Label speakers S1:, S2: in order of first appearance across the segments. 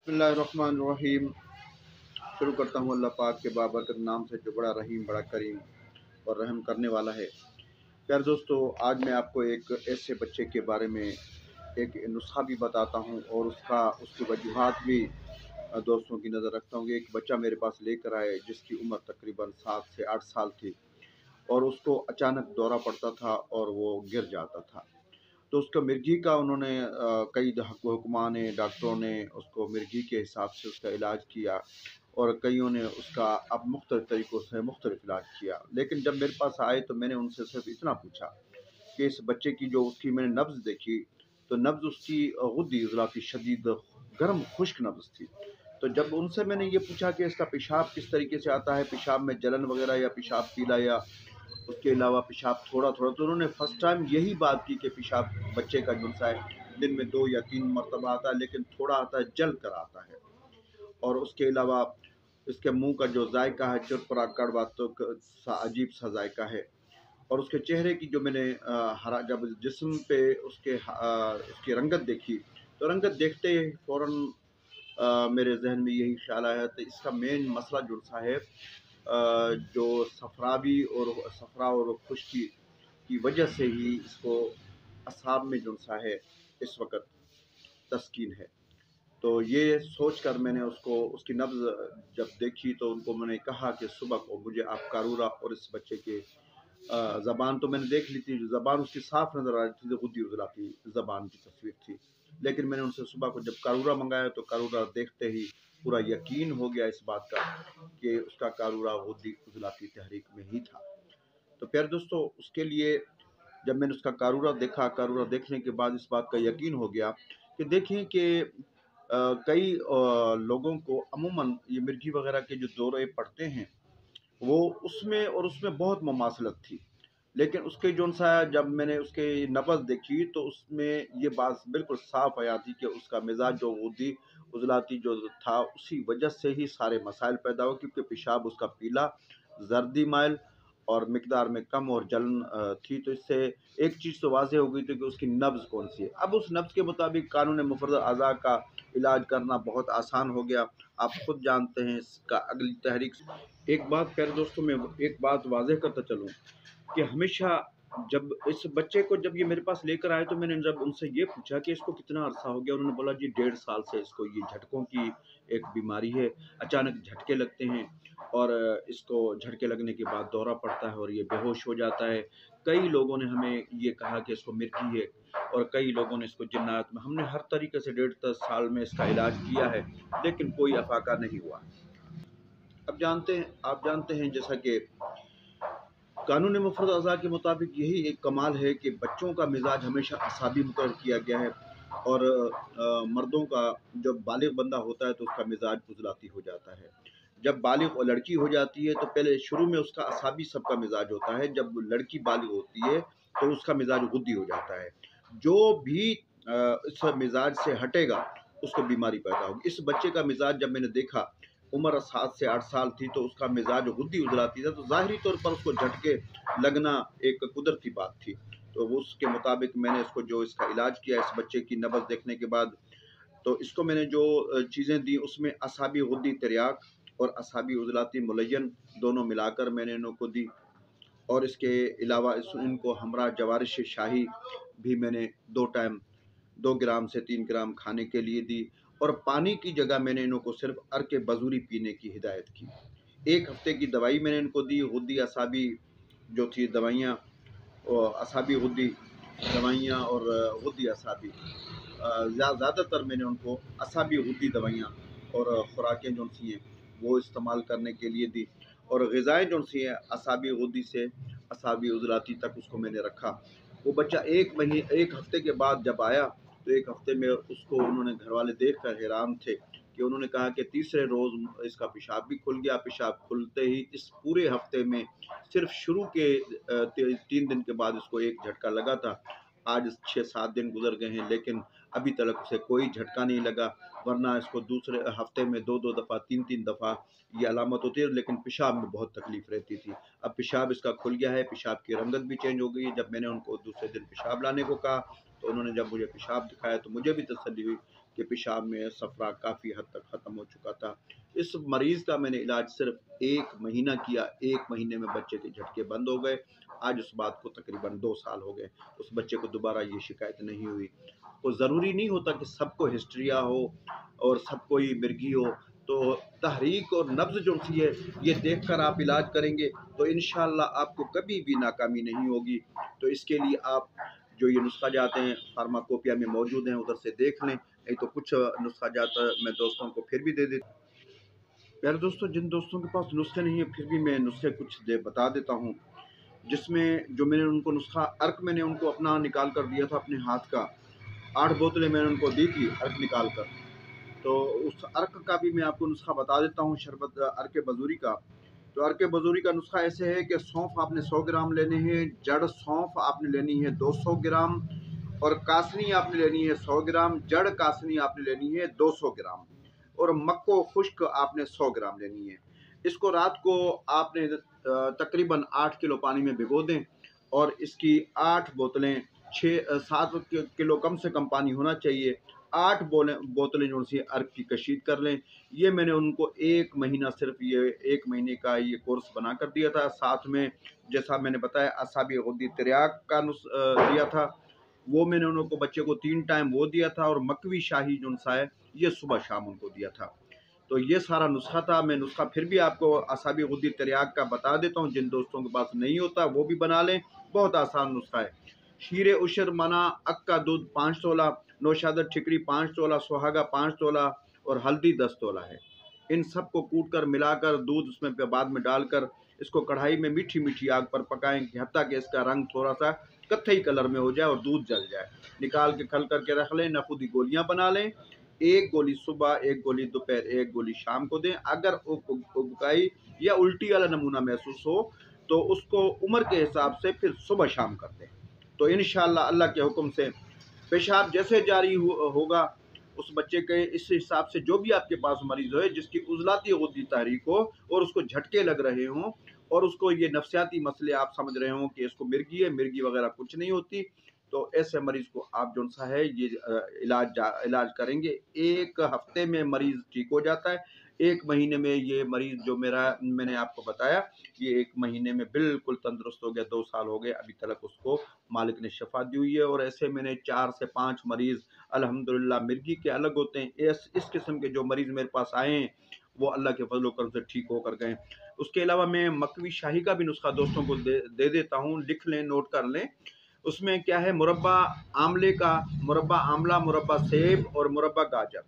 S1: बिस्मिल्लाहिर्रहमानिर्रहीम। शुरू करता हूँ अल्लाह पाक के बाबरकत नाम से जो बड़ा रहीम, बड़ा करीम और रहम करने वाला है। प्यारे दोस्तों, आज मैं आपको एक ऐसे बच्चे के बारे में एक नुस्खा भी बताता हूँ और उसकी वजूहात भी दोस्तों की नज़र रखता हूँ। एक बच्चा मेरे पास लेकर आए जिसकी उम्र तकरीबन 7 से 8 साल थी और उसको अचानक दौरा पड़ता था और वो गिर जाता था। तो उसका मिर्गी का उन्होंने कई हुक्मा ने, डॉक्टरों ने उसको मिर्गी के हिसाब से उसका इलाज किया और कईयों ने उसका अब मुख्तलिफ तरीक़ों से मुख्तलिफ इलाज किया। लेकिन जब मेरे पास आए तो मैंने उनसे सिर्फ इतना पूछा कि इस बच्चे की जो उसकी मैंने नब्ज़ देखी, तो नब्ज़ उसकी गुद्दी उज़ला की शदीद गर्म खुश्क नब्ज़ थी। तो जब उनसे मैंने ये पूछा कि इसका पेशाब किस तरीके से आता है, पेशाब में जलन वगैरह या पेशाब पीला या उसके अलावा पेशाब थोड़ा-थोड़ा, तो उन्होंने फर्स्ट टाइम यही बात की कि पेशाब बच्चे का जो है दिन में 2 या 3 मरतबा आता है, लेकिन थोड़ा आता है, जल कर आता है। और उसके अलावा इसके मुँह का जो ज़ायका है, चुरपुरा कड़वा तो सा अजीब-सा ज़ायका है। और उसके चेहरे की जो मैंने हरा जब जिस्म पे उसकी रंगत देखी, तो रंगत देखते ही फ़ौरन मेरे ज़हन में यही ख़्याल आया तो इसका मेन मसला जो-सा है जो सफ़रा और खुश्की की वजह से ही इसको असाब में जो-सा है इस वक़्त तस्कीन है। तो ये सोच कर मैंने उसकी नब्ज़ जब देखी तो उनको मैंने कहा कि सुबह को मुझे आप कारूरा और इस बच्चे के ज़बान तो मैंने देख ली थी, ज़बान उसकी साफ़ नज़र आ रही थी, गुद्दी उज़ला की ज़बान की तस्वीर थी। लेकिन मैंने उनसे सुबह को जब कारूरा मँगाया तो कारूरा देखते ही पूरा यकीन हो गया इस बात का कि उसका कारूरा गुद्दी उज़ला की तहरीक में ही था। तो प्यारे दोस्तों, उसके लिए जब मैंने उसका कारूरा देखा, कारूरा देखने के बाद इस बात का यकीन हो गया कि देखें कि कई लोगों को अमूमन ये मिर्गी वगैरह के जो दौरे पड़ते हैं, वो उसमें बहुत मुमासलत थी। लेकिन उसके जौन-सा जब मैंने उसके नब्ज़ देखी तो उसमें ये बात बिल्कुल साफ़ आया थी कि उसका मिज़ाज जो गुद्दी उज़लाती जो था, उसी वजह से ही सारे मसाइल पैदा हुए क्योंकि पेशाब उसका पीला, ज़र्दी माइल और मिक़दार में कम और जलन थी। तो इससे एक चीज़ तो वाज़ेह हो गई थी कि उसकी नब्ज़ कौन-सी है। अब उस नब्ज़ के मुताबिक कानून मुफ़र्रज़ अज़ा का इलाज करना बहुत आसान हो गया। आप खुद जानते हैं इसका अगली तहरीक। एक बात प्यारे दोस्तों, मैं एक बात वाज़ेह करता चलूँ कि हमेशा जब इस बच्चे को जब ये मेरे पास लेकर आए तो मैंने जब उनसे ये पूछा कि इसको कितना अरसा हो गया, उन्होंने बोला जी 1.5 साल से इसको ये झटकों की एक बीमारी है, अचानक झटके लगते हैं और इसको झटके लगने के बाद दौरा पड़ता है और ये बेहोश हो जाता है। कई लोगों ने हमें ये कहा कि इसको मिर्गी है और कई लोगों ने इसको जिन्नात में, हमने हर तरीके से 1.5 साल में इसका इलाज किया है, लेकिन कोई अफ़ाका नहीं हुआ। आप जानते हैं जैसा कि कानून मुफ़रद अज़ा के मुताबिक यही एक कमाल है कि बच्चों का मिज़ाज हमेशा असाबी मुकर्रर किया गया है और मर्दों का जब बालिग़ बंदा होता है तो उसका मिज़ाज उज़लाती हो जाता है। जब बालिग़ लड़की हो जाती है तो पहले शुरू में उसका असाबी सबका मिज़ाज होता है, जब लड़की बालिग़ होती है तो उसका मिज़ाज गुद्दी हो जाता है। जो भी इस मिज़ाज से हटेगा उसको बीमारी पैदा होगी। इस बच्चे का मिज़ाज जब मैंने देखा, उम्र 7 से 8 साल थी तो उसका मिज़ाज गुद्दी उज़लाती था, तो ज़ाहिरी तौर पर उसको झटके लगना एक कुदरती बात थी। तो वो उसके मुताबिक मैंने इसका इलाज किया इस बच्चे की नब्ज़ देखने के बाद। तो इसको मैंने जो चीज़ें दी उसमें असाबी गुद्दी तिर्याक और असाबी उज़लाती मुलय्यन दोनों मिलाकर मैंने इनको दी और इसके अलावा इनको हमरा जवारिश शाही भी मैंने 2 टाइम 2 ग्राम से 3 ग्राम खाने के लिए दी और पानी की जगह मैंने इनको सिर्फ़ अर्क बज़ूरी पीने की हिदायत की। 1 हफ़्ते की दवाई मैंने इनको दी, गुद्दी असाबी जो थी दवाइयाँ, असाबी गुद्दी दवाइयाँ और गुद्दी असाबी ज़्यादातर मैंने उनको असाबी गुद्दी दवाइयाँ और खुराकें जो-सी हैं वो इस्तेमाल करने के लिए दी और ग़िज़ाएँ जो-सी हैं असाबी गुद्दी से असाबी उज़लाती तक उसको मैंने रखा। वो बच्चा 1 हफ़्ते के बाद जब आया तो 1 हफ़्ते में उसको उन्होंने घरवाले देख कर हैरान थे कि उन्होंने कहा कि तीसरे रोज़ इसका पेशाब भी खुल गया। पेशाब खुलते ही इस पूरे हफ़्ते में सिर्फ़ शुरू के 3 दिन के बाद इसको एक झटका लगा था। आज 6-7 दिन गुज़र गए हैं लेकिन अभी तक उसे कोई झटका नहीं लगा, वरना इसको दूसरे हफ़्ते में 2-2 दफ़ा 3-3 दफ़ा ये अलामत होती है, लेकिन पेशाब में बहुत तकलीफ़ रहती थी। अब पेशाब इसका खुल गया है, पेशाब की रंगत भी चेंज हो गई है। जब मैंने उनको दूसरे दिन पेशाब लाने को कहा तो उन्होंने जब मुझे पेशाब दिखाया तो मुझे भी तसल्ली हुई کہ پیشاب میں صفرا کافی حد تک ختم ہو چکا تھا۔ اس مریض کا میں نے علاج صرف 1 مہینہ کیا، 1 مہینے میں بچے کے جھٹکے بند ہو گئے۔ آج اس بات کو تقریباً 2 سال ہو گئے، اس بچے کو دوبارہ یہ شکایت نہیں ہوئی۔ تو ضروری نہیں ہوتا کہ سب کو ہسٹریا ہو اور سب کو ہی مرگی ہو، تو تحریک اور نبض جو سی ہے یہ دیکھ کر آپ علاج کریں گے تو انشاءاللہ آپ کو کبھی بھی ناکامی نہیں ہوگی۔ تو اس کے لیے آپ جو یہ نسخہ جات ہیں فارماکوپیا میں موجود ہیں، ادھر سے دیکھ لیں، نہیں تو کچھ نسخہ جات میں دوستوں کو پھر بھی دے دیتا ہوں۔ پیارے دوستوں، جن دوستوں کے پاس نسخے نہیں ہیں پھر بھی میں نسخے کچھ بتا دیتا ہوں، جس میں جو میں نے ان کو نسخہ ارک میں نے ان کو اپنا نکال کر دیا تھا اپنے ہاتھ کا، 8 بوتلیں میں نے ان کو دی تھی ارک نکال کر، تو اس ارک کا بھی میں آپ کو نسخہ بتا دیتا ہوں، شربت ارک بزوری کا۔ تو ارک بزوری کا نسخہ ایسے ہے کہ سونف آپ نے 100 گرام لینے ہیں، جڑ سونف آپ نے لینی ہے 200 گرام، اور کاسنی آپ نے لینی ہے 100 گرام، جڑ کاسنی آپ نے لینی ہے 200 گرام، اور مکو خشک آپ نے 100 گرام لینی ہے۔ اس کو رات کو آپ نے تقریباً 8 کلو پانی میں بھگو دیں، اور اس کی 8 بوتلیں 7 کلو کم سے کم پانی ہونا چاہیے، 8 بوتلیں جو سی ارک کی کشید کر لیں۔ یہ میں نے ان کو 1 مہینہ صرف یہ 1 مہینے کا یہ کورس بنا کر دیا تھا، ساتھ میں جیسا میں نے بتایا اعصابی غدی تریاک کا دیا تھا، وہ میں نے انہوں کو بچے کو 3 ٹائم وہ دیا تھا، اور مکوی شاہی جو ہے یہ صبح شام ان کو دیا تھا۔ تو یہ سارا نسخہ تھا۔ میں نسخہ پھر بھی آپ کو اعصابی غدی تریاک کا بتا دیتا ہوں، جن دوستوں کے پاس نہیں ہوتا وہ بھی بنا لیں، بہت آسان نسخہ ہے۔ شیر عشر منع، اک کا دودھ 5 تولہ، نوشادر ٹھکری 5 تولہ، سہاگا 5 تولہ اور ہلدی 10 تولہ ہے۔ ان سب کو کوٹ کر ملا کر دودھ اس میں بعد میں ڈال کر اس کو کڑھائی میں میٹھی میٹھی آگ پر پکائیں حتیٰ کہ اس کا رنگ تھوڑا سا کتھئی کلر میں ہو جائے اور دودھ جل جائے، نکال کے کھل کر کے رکھ لیں، نخودی گولیاں بنا لیں، 1 گولی صبح، 1 گولی دوپہر، 1 گولی شام کو دیں۔ اگر اگائی یا الٹی والا نمونہ محسوس ہو تو اس کو عمر کے حساب سے پھر صبح شام کر دیں، تو انشاءاللہ اللہ کے حکم سے پیشاب جیسے جاری ہوگا اس بچے کے، اس حساب سے جو بھی آپ کے پاس مریض ہوئے جس کی عضلاتی غدی تحریک ہو اور اس کو جھٹکے لگ رہے ہوں اور اس کو یہ نفسیاتی مسئلے آپ سمجھ رہے ہوں کہ اس کو مرگی ہے، مرگی وغیرہ کچھ نہیں ہوتی، تو ایسے مریض کو آپ جو سا ہے یہ علاج کریں گے، 1 ہفتے میں مریض ٹھیک ہو جاتا ہے، 1 مہینے میں یہ مریض جو میں نے آپ کو بتایا یہ 1 مہینے میں بالکل تندرست ہو گیا، 2 سال ہو گئے ابھی تک اس کو مالک نے شفا دی ہوئی ہے۔ اور ایسے میں نے 4 سے 5 مریض الحمدللہ مرگی کے الگ ہوتے ہیں، اس قسم کے جو مریض میرے پاس آئے ہیں وہ اللہ کے فضل و کرم سے ٹھیک ہو کر گئے۔ اس کے علاوہ میں مکوی شاہی کا بھی نسخہ دوستوں کو دے دیتا ہوں، لکھ لیں، نوٹ کر لیں۔ اس میں کیا ہے، مربع آملے کا، مربع آملہ، مربع سیب اور مربع گاجر،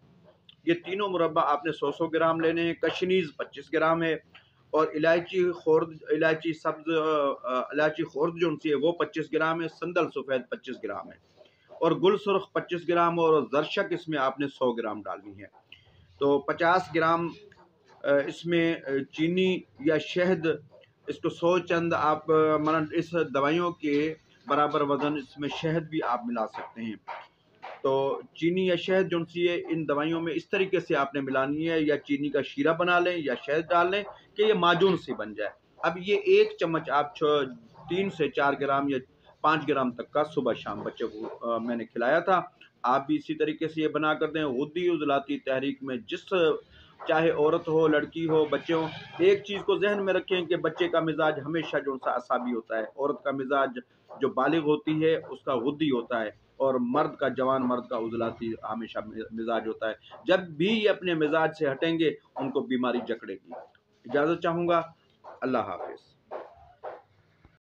S1: یہ تینوں مربع آپ نے 100 گرام لینے ہیں۔ کشنیز 25 گرام ہے، اور الائچی سبز الائچی خورد جو ہے وہ 25 گرام ہے، سندل سفید 25 گرام ہے، اور گل سرخ 25 گرام، اور زرشک اس میں آپ نے 100 گرام ڈالنی ہے۔ تو 50 گرام اس میں چینی یا شہد، اس کو 100 چند آپ اس دوائیوں کے برابر وزن اس میں شہد بھی آپ ملا سکتے ہیں۔ تو چینی یا شہد جو سی ہے ان دوائیوں میں اس طریقے سے آپ نے ملانی ہے، یا چینی کا شیرہ بنا لیں یا شہد ڈال لیں کہ یہ معجون سی بن جائے۔ اب یہ 1 چمچ آپ 3 سے 4 گرام یا 5 گرام تک کا صبح شام بچے کو میں نے کھلایا تھا، آپ بھی اسی طریقے سے یہ بنا کر دیں۔ غدی عضلاتی تحریک میں چاہے عورت ہو، لڑکی ہو، بچے ہوں، ایک چیز کو ذہن میں رکھیں کہ بچے کا مزاج ہمیشہ جو سا اعصابی ہوتا ہے، عورت کا مزاج جو بالغ ہوتی ہے اس کا غدی ہوتا ہے، اور مرد کا، جوان مرد کا عضلاتی ہمیشہ مزاج ہوتا ہے۔ جب بھی یہ اپنے مزاج سے ہٹیں گے ان کو بیماری جکڑے گی۔ اجازت چاہوں گا، اللہ حافظ۔